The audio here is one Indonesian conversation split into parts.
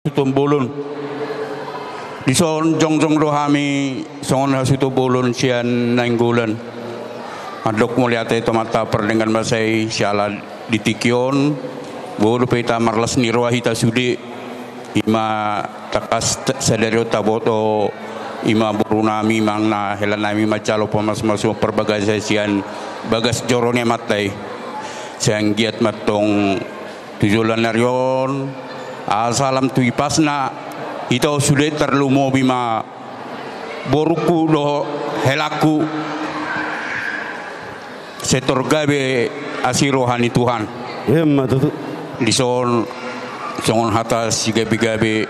Tutumbulun di son jongjong rohami songon hasutubulun sian nainggulan adok muliate tomata perdengan basai siala ditikion bolu peta marlas nirwahita sudi ima takas sadario taboto ima burunami mangna helanami macalo pamas masuk perbagai sian bagas jorone matai siang giat matong tujulan narion asalam tui pasna ito sudah terlumo bima boruku do helaku setor gabe asirohani Tuhan di son songon hata si gabe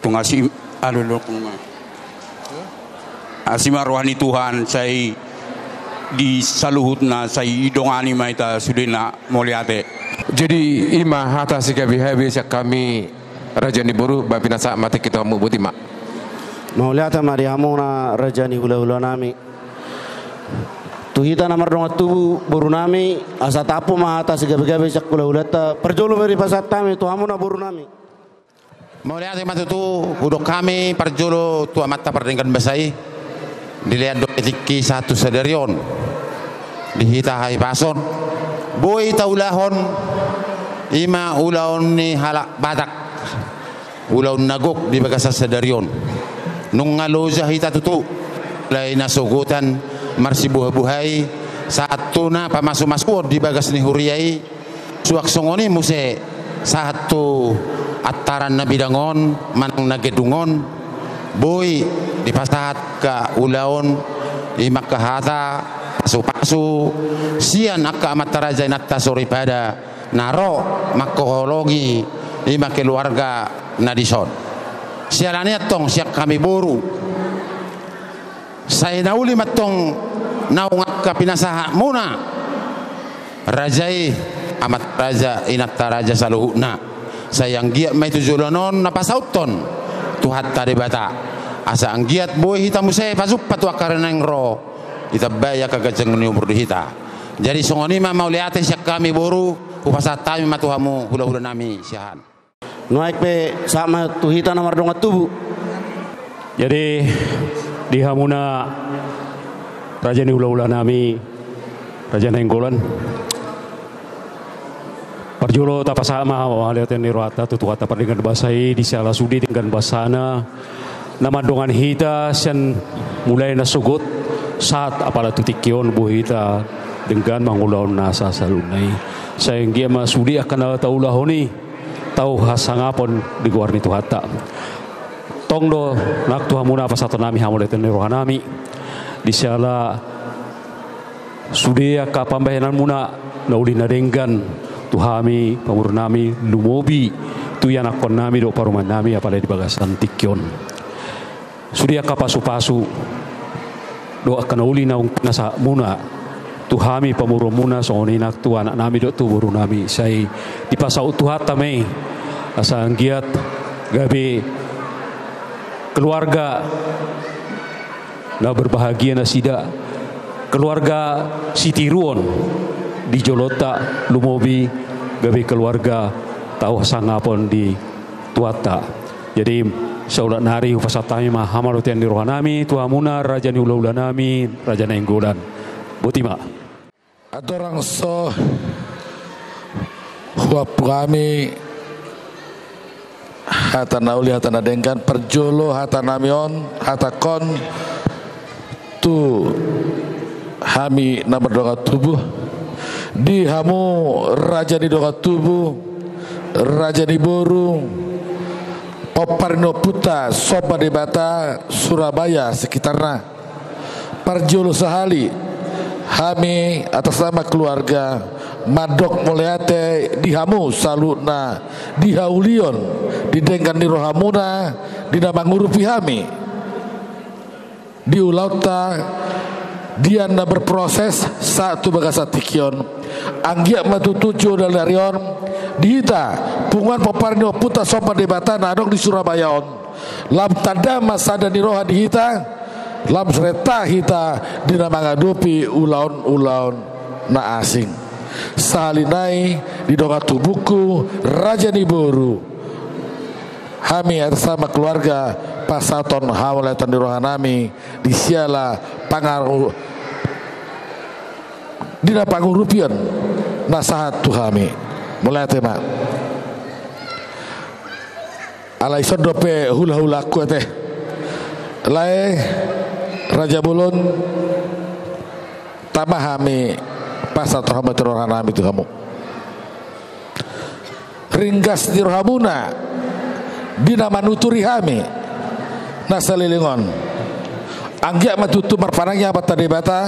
tungasi aduh asima rohani Tuhan saya di saluhutna saya idongani maita sudena moliate. Jadi ima hata sikabi habis kami Rajani Boru bapinasa mati kita mu buti mak. Mauliata mariamona Rajani hula nami. Tuhita namar dongat tubu boru nami asa tapu ma hata sikabi sak hula perjolo beri pasat kami tuhamuna boru nami. Mauliata matutu hudok kami perjolo tua mata perdengkan basai dilihat do etiki satu sadarion dihita hai pason boy taulahon ima ulaon ni halak badak ulaon nagok di bagasa sadarion nung ngaloja hita tutu lain nasugutan marsi buhay satu na pamasu-masu di bagas ni huriyai suak songoni muse satu ataran na bidangon manang nagedungon boy di pasat ka ulaon ima kahata pasu-pasu sian akka mataraja natta sori pada naro makologi ima keluarga nadison sialania tong siak kami boru saya nauli matong naung akka pinasaha muna rajai amat raja inatta raja saluhuna sayang giat mai tujolonon napasauton tuhat tadi bata asa anggiat boy hitamu saya pasupatu akarana ro kita baya kagajeng ni umur hita jadi songoni ma mauliate syak kami boru upasatami matuhamu hula-hula nami siahan Naik pe sama tuhita namar dongat tubu. Jadi di hamuna raja ni hula-hula nami raja Nainggolan parjulo tapasama waliaten ni rohata tutuhata dengan basai di siala sudi dengan basana nama dongan hita sian mulai nasugut saat apala tutikion buhita dengan mangulaon nasa salunai sayang dia masudi akan tahu lahoni tahu hasangapon di guar ni tuhata tongdo nak tuhamuna pasatu nami hamuleten rohanami di siala sudia ka pambayanan muna nauli nadenggan tuhami pamurnami lumobi tu yang akon nami do paruman nami apala di bagasan tikion sudia ka pasu-pasu doa kana uli na nasa muna tuhami pamuro muna songoni nak tu anak nami do tu buru nami sai di pasau tuhata me asa anggiat gabe keluarga na berbahagia na sida keluarga Sitiruon di Jolota Lumobi gabe keluarga tahu sangapon di Tuata jadi saulat nari upasatami ma hamarutian di rohanami tuhamuna raja ni ula-ula nami raja Nainggolan butima atorang so huap kami hata nauli hata nadengkan perjolo hata namion hata kon tu hami na berdonga tubuh di hamu raja di donga tubuh raja di boru Oparno Puta Soba Debata Surabaya sekitarnya parjolo sahali hami atas nama keluarga Madok Mulyate dihamu salutna dihaulion didengkan di rohamuna di nama ngurupi hami di ulauta dianda berproses satu bagasa tikion anggia matu tujuh dalarion dihita pungan poparnio puta sopa debata nadok di Surabaya on lam tanda masa dan roha dihita lam sereta hita dina mangadupi ulaun na asing salinai di donga tubuku raja ni boru Hami bersama keluarga pasaton hawalatan di rohanami di siala pangaruh dina pangurupian nasihat tuhami mulai tema alai sodope hula-hula ku teh lai Raja Bulun tamahami pasaton hawalatan rohanami tu kamu ringgas di rohamuna dina manuturi hami nasalilingon anggia matutu marpanangnya apa tadi bata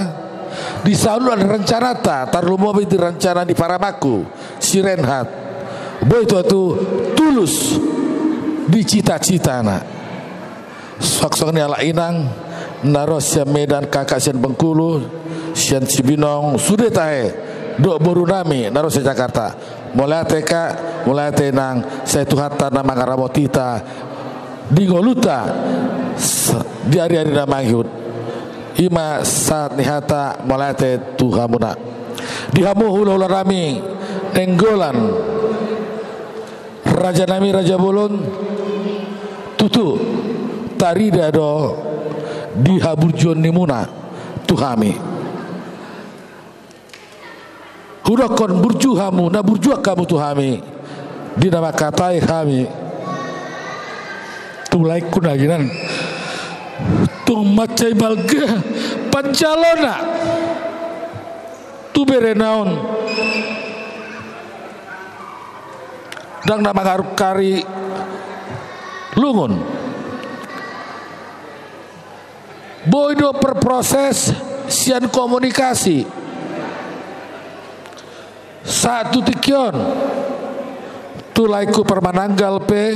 di saulu ada rencana tarlumo di rencana di Paramaku si Renhat boy itu tulus di cita-cita na sok-sok ni ala inang naros sian Medan kakak sian Bengkulu sian Cibinong sudah tahe dok borunami naros sian Jakarta mulai teka mulai tenang saya tuhata nama ngaramotita di Goluta di hari-hari nama Yud ima saat nihata mulai te tuhamuna di hamu hula-hula rami nenggolan Raja Nami Raja Bulun tutu tarida do di haburjon nimuna tuhami hudakon burjuhamu na burjuak kamu tuhami di nama katai kami tulai kunaginan tung macai balga pancalona tu berenaon dang nama garuk kari lungun boydo perproses sian komunikasi satu tikion tulaiku permananggal pe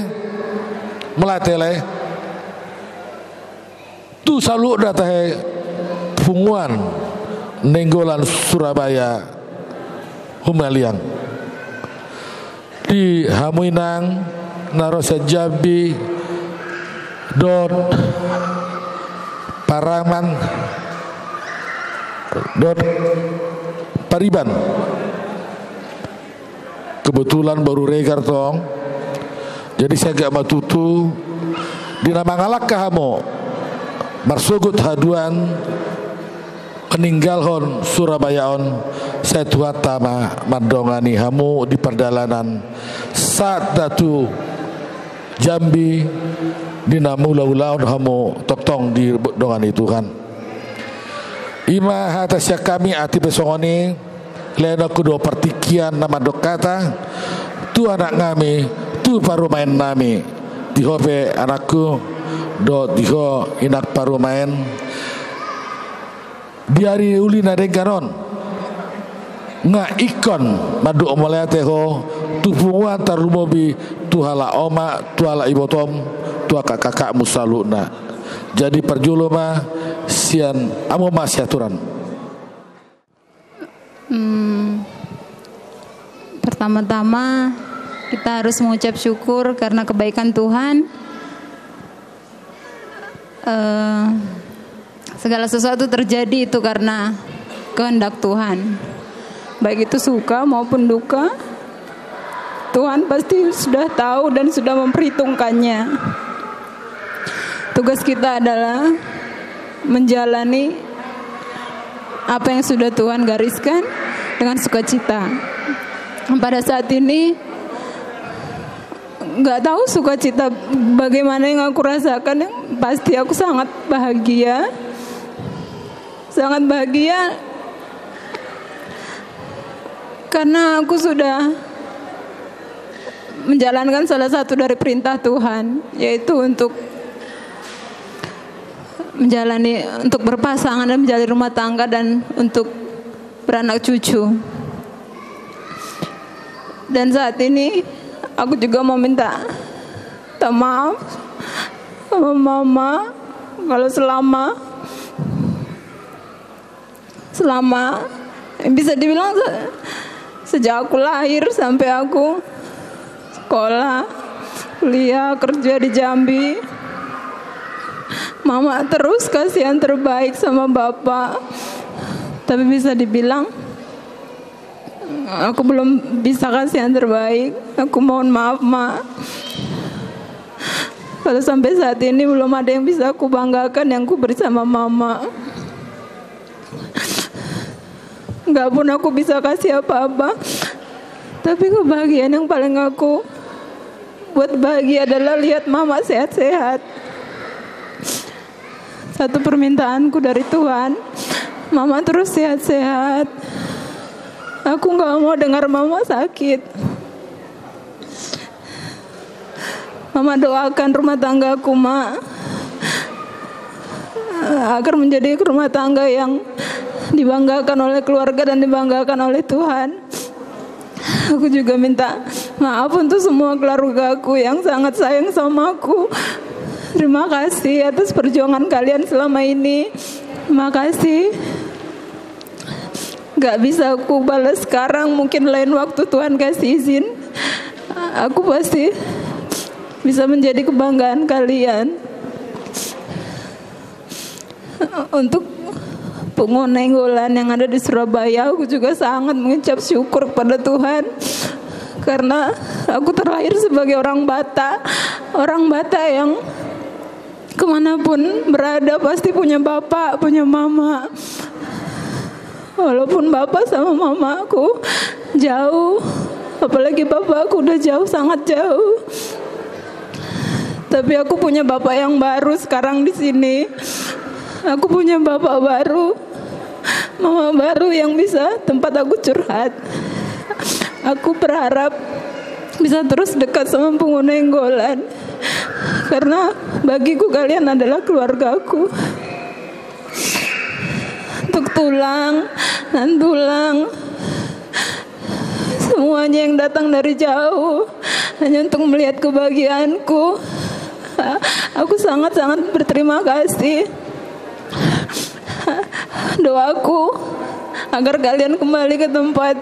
melatele tu salu datahe punguan nenggolan Surabaya Humaliang di Hamuinang narosa Jambi don Paraman don Pariban kebetulan baru regar tong jadi saya gak matutu di nama ngalak kamu marsugut haduan meninggalhon Surabayaon saya tuatama mandongani hamu di perjalanan saat datu Jambi di namula-ulaon hamu toktong di dongani Tuhan ima hatasya kami ati besongoni lena kudo pertikian nama dokata tu anak kami tu parumain nami dihobe anakku do diho inak parumain diari uli nadengkaron nga ikon madu omolete ho tu punguan tarumobi tu hala oma tu hala ibotom tu kakak musaluna jadi perjuluma sian amo masyaturan. Pertama-tama kita harus mengucap syukur karena kebaikan Tuhan. Segala sesuatu terjadi itu karena kehendak Tuhan, baik itu suka maupun duka. Tuhan pasti sudah tahu dan sudah memperhitungkannya. Tugas kita adalah menjalani apa yang sudah Tuhan gariskan dengan sukacita. Pada saat ini nggak tahu sukacita bagaimana yang aku rasakan, yang pasti aku sangat bahagia karena aku sudah menjalankan salah satu dari perintah Tuhan, yaitu untuk berpasangan dan menjalani rumah tangga dan untuk beranak cucu. Dan saat ini aku juga mau minta maaf sama mama kalau selama bisa dibilang sejak aku lahir sampai aku sekolah, kuliah, kerja di Jambi, mama terus kasih yang terbaik sama bapak. Tapi bisa dibilang aku belum bisa kasih yang terbaik. Aku mohon maaf, Ma. Kalau sampai saat ini belum ada yang bisa aku banggakan yang aku bersama mama. Gak pun aku bisa kasih apa-apa. Tapi kebahagiaan yang paling aku buat bahagia adalah lihat mama sehat-sehat. Satu permintaanku dari Tuhan, mama terus sehat-sehat. Aku gak mau dengar mama sakit. Mama doakan rumah tanggaku, Mak, agar menjadi rumah tangga yang dibanggakan oleh keluarga dan dibanggakan oleh Tuhan. Aku juga minta maaf untuk semua keluargaku yang sangat sayang sama aku. Terima kasih atas perjuangan kalian selama ini. Terima kasih. Gak bisa aku balas sekarang, mungkin lain waktu Tuhan kasih izin. Aku pasti bisa menjadi kebanggaan kalian. Untuk pengguna Nainggolan yang ada di Surabaya, aku juga sangat mengucap syukur kepada Tuhan, karena aku terlahir sebagai orang Batak yang kemanapun berada pasti punya bapak, punya mama. Walaupun bapak sama mama aku jauh, apalagi bapak aku udah jauh, sangat jauh. Tapi aku punya bapak yang baru sekarang di sini. Aku punya bapak baru, mama baru yang bisa tempat aku curhat. Aku berharap bisa terus dekat sama pengguna Nainggolan, karena bagiku kalian adalah keluargaku. Untuk tulang dan tulang, semuanya yang datang dari jauh hanya untuk melihat kebahagiaanku. Aku sangat-sangat berterima kasih. Doaku agar kalian kembali ke tempat,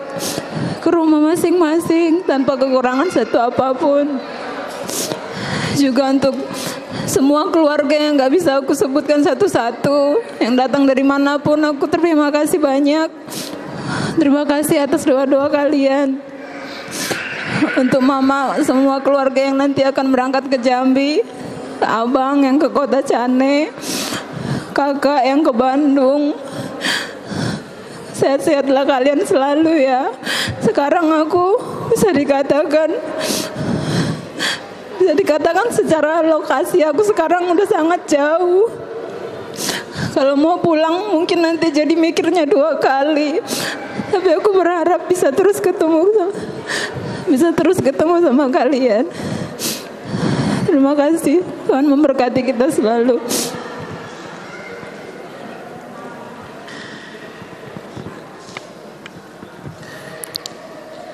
ke rumah masing-masing tanpa kekurangan satu apapun. Juga untuk semua keluarga yang gak bisa aku sebutkan satu-satu, yang datang dari manapun, aku terima kasih banyak. Terima kasih atas doa-doa kalian. Untuk mama, semua keluarga yang nanti akan berangkat ke Jambi, abang yang ke Kota Cane, kakak yang ke Bandung, sehat-sehatlah kalian selalu ya. Sekarang aku bisa dikatakan secara lokasi aku sekarang udah sangat jauh. Kalau mau pulang mungkin nanti jadi mikirnya 2 kali. Tapi aku berharap bisa terus ketemu sama kalian. Terima kasih. Tuhan memberkati kita selalu.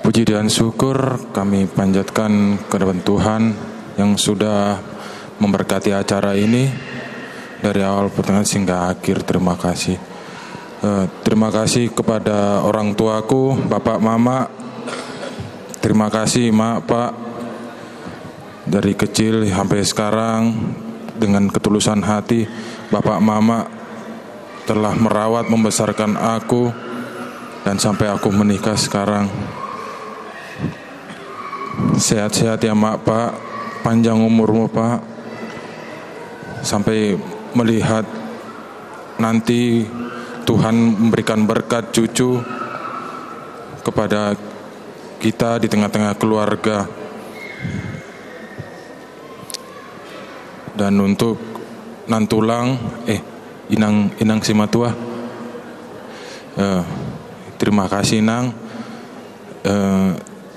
Puji dan syukur kami panjatkan kepada Tuhan yang sudah memberkati acara ini dari awal pertengahan hingga akhir. Terima kasih. Terima kasih kepada orang tuaku, Bapak, Mama. Terima kasih, Mak, Pak. Dari kecil sampai sekarang dengan ketulusan hati, Bapak, Mama telah merawat membesarkan aku dan sampai aku menikah sekarang. Sehat-sehat ya, Mak, Pak. Panjang umurmu, Pak. Sampai melihat nanti Tuhan memberikan berkat cucu kepada kita di tengah-tengah keluarga. Dan untuk nantulang, Inang Simatua, terima kasih, Nang.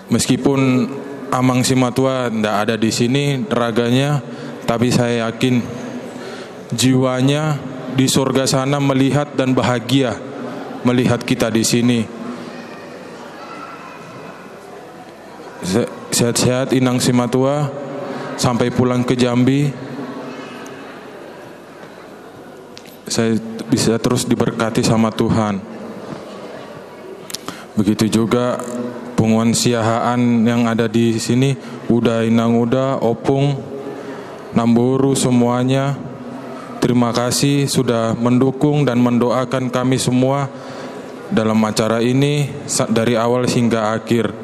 Meskipun Amang Simatua tidak ada di sini raganya, tapi saya yakin jiwanya di surga sana melihat dan bahagia melihat kita di sini. Sehat-sehat Inang Simatua sampai pulang ke Jambi. Saya bisa terus diberkati sama Tuhan. Begitu juga Punguan Siahaan yang ada di sini, Uda, Inang Uda, Opung, Namburu, semuanya. Terima kasih sudah mendukung dan mendoakan kami semua dalam acara ini dari awal hingga akhir.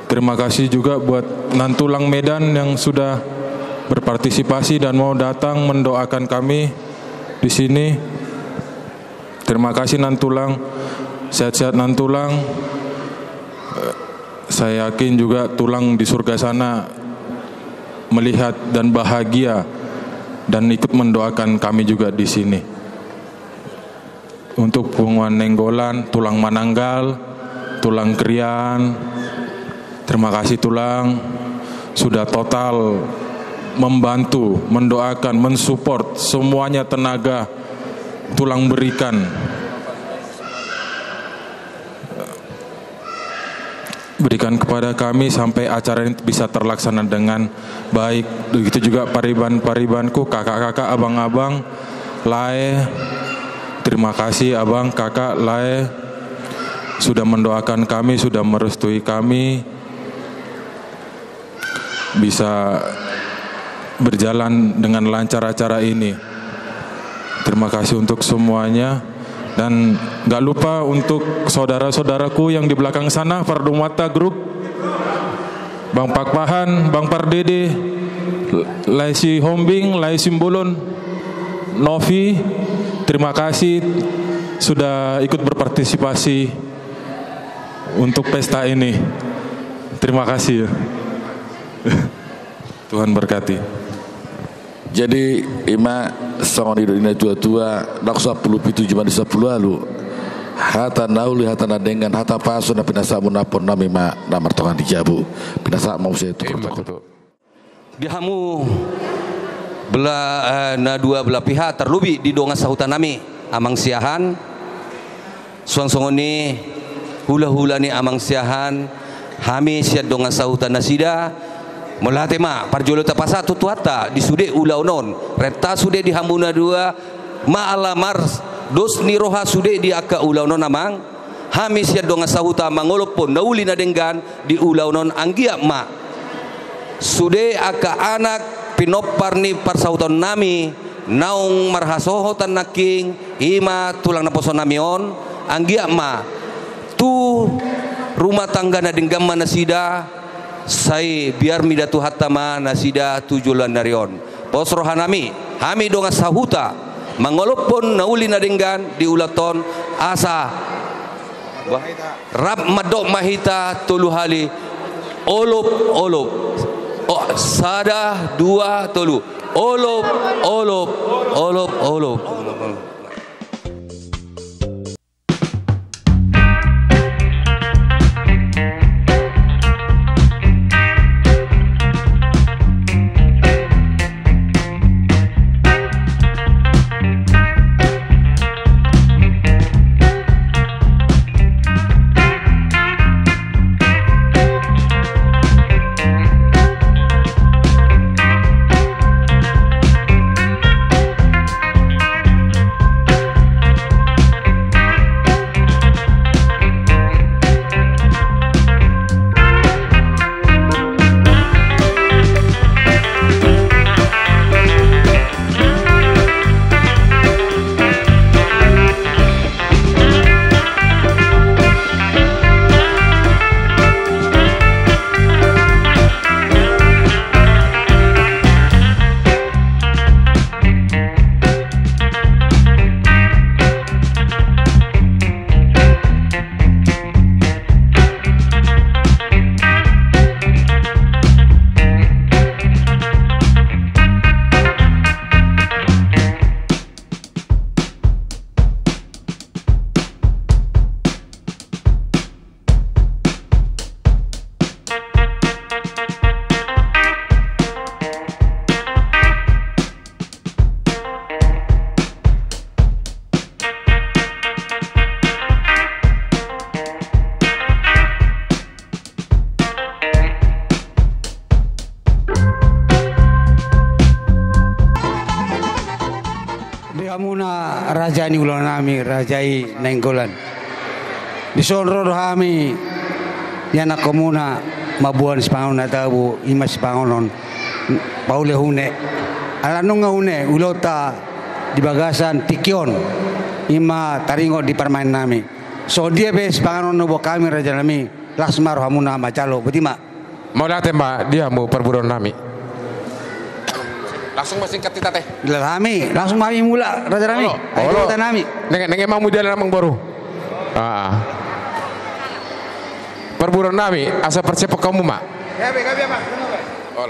Terima kasih juga buat Nantulang Medan yang sudah berpartisipasi dan mau datang mendoakan kami di sini. Terima kasih Nantulang, sehat-sehat Nantulang. Saya yakin juga Tulang di surga sana melihat dan bahagia dan ikut mendoakan kami juga di sini. Untuk Punguan Nenggolan, Tulang Mananggal, Tulang Krian, terima kasih Tulang sudah total membantu, mendoakan, mensupport semuanya tenaga Tulang berikan. Berikan kepada kami sampai acara ini bisa terlaksana dengan baik. Begitu juga pariban-paribanku, kakak-kakak, abang-abang, Lae. Terima kasih abang, kakak, Lae sudah mendoakan kami, sudah merestui kami bisa berjalan dengan lancar acara ini. Terima kasih untuk semuanya. Dan gak lupa untuk saudara-saudaraku yang di belakang sana, Fardumata Group, Bang Pakpahan, Bang Pardede, Laisi Hombing, Laisi Simbolon, Novi, terima kasih sudah ikut berpartisipasi untuk pesta ini. Terima kasih. Tuhan berkati. Jadi ima songon hidup ini tua-tua naksa 10 pitu cuma di 10 lalu hata nauli hata nadengan hata pasu na pinasamu napon nami ma namar tongan dijabu pinasa mau saya itu dihamu na dua belah pihak terlubi di donga sahutan nami amang siahan suang-songon ni hula-hula ni amang siahan hami siat donga sahutan nasida melatema parjolo tapasa tutuata di sude ulaunon reta sude di hambuna dua maalamar dos ni roha sude di aka ulaunon amang hamis ya donga sahuta mangolopon nauli na denggan di ulaunon anggia ma sude aka anak pinopar ni parsahuton nami naung marhasohotan naking ima tulang naposon namion anggia ma tu rumah tangga na denggam manasida sai biar midatu hatama nasida tujulan darion pos rohanami hami donga sahuta mangolopon nauli nadenggan di ulaton asa rab madok mahita tuluhali olop sada dua tolu olop Dihamuna rajani ulang nami rajai Nenggolan. Disonro hami yana komuna mabuan spangon atabu ima spangonon paule hune alanunga hune ulota di bagasan tikion ima taringo di permain nami so dia be spangonon nobo kami raja nami laksmar hamuna macalo betima mau datang mbak dia mau perburuan nami Langsung masing kita teh. Rami, langsung kami mula Raja Rami. Ayo kita nami. Neng mau jalan namang baru. Perburuan nami asa percepat kamu mak. Ya, Pak. Oh,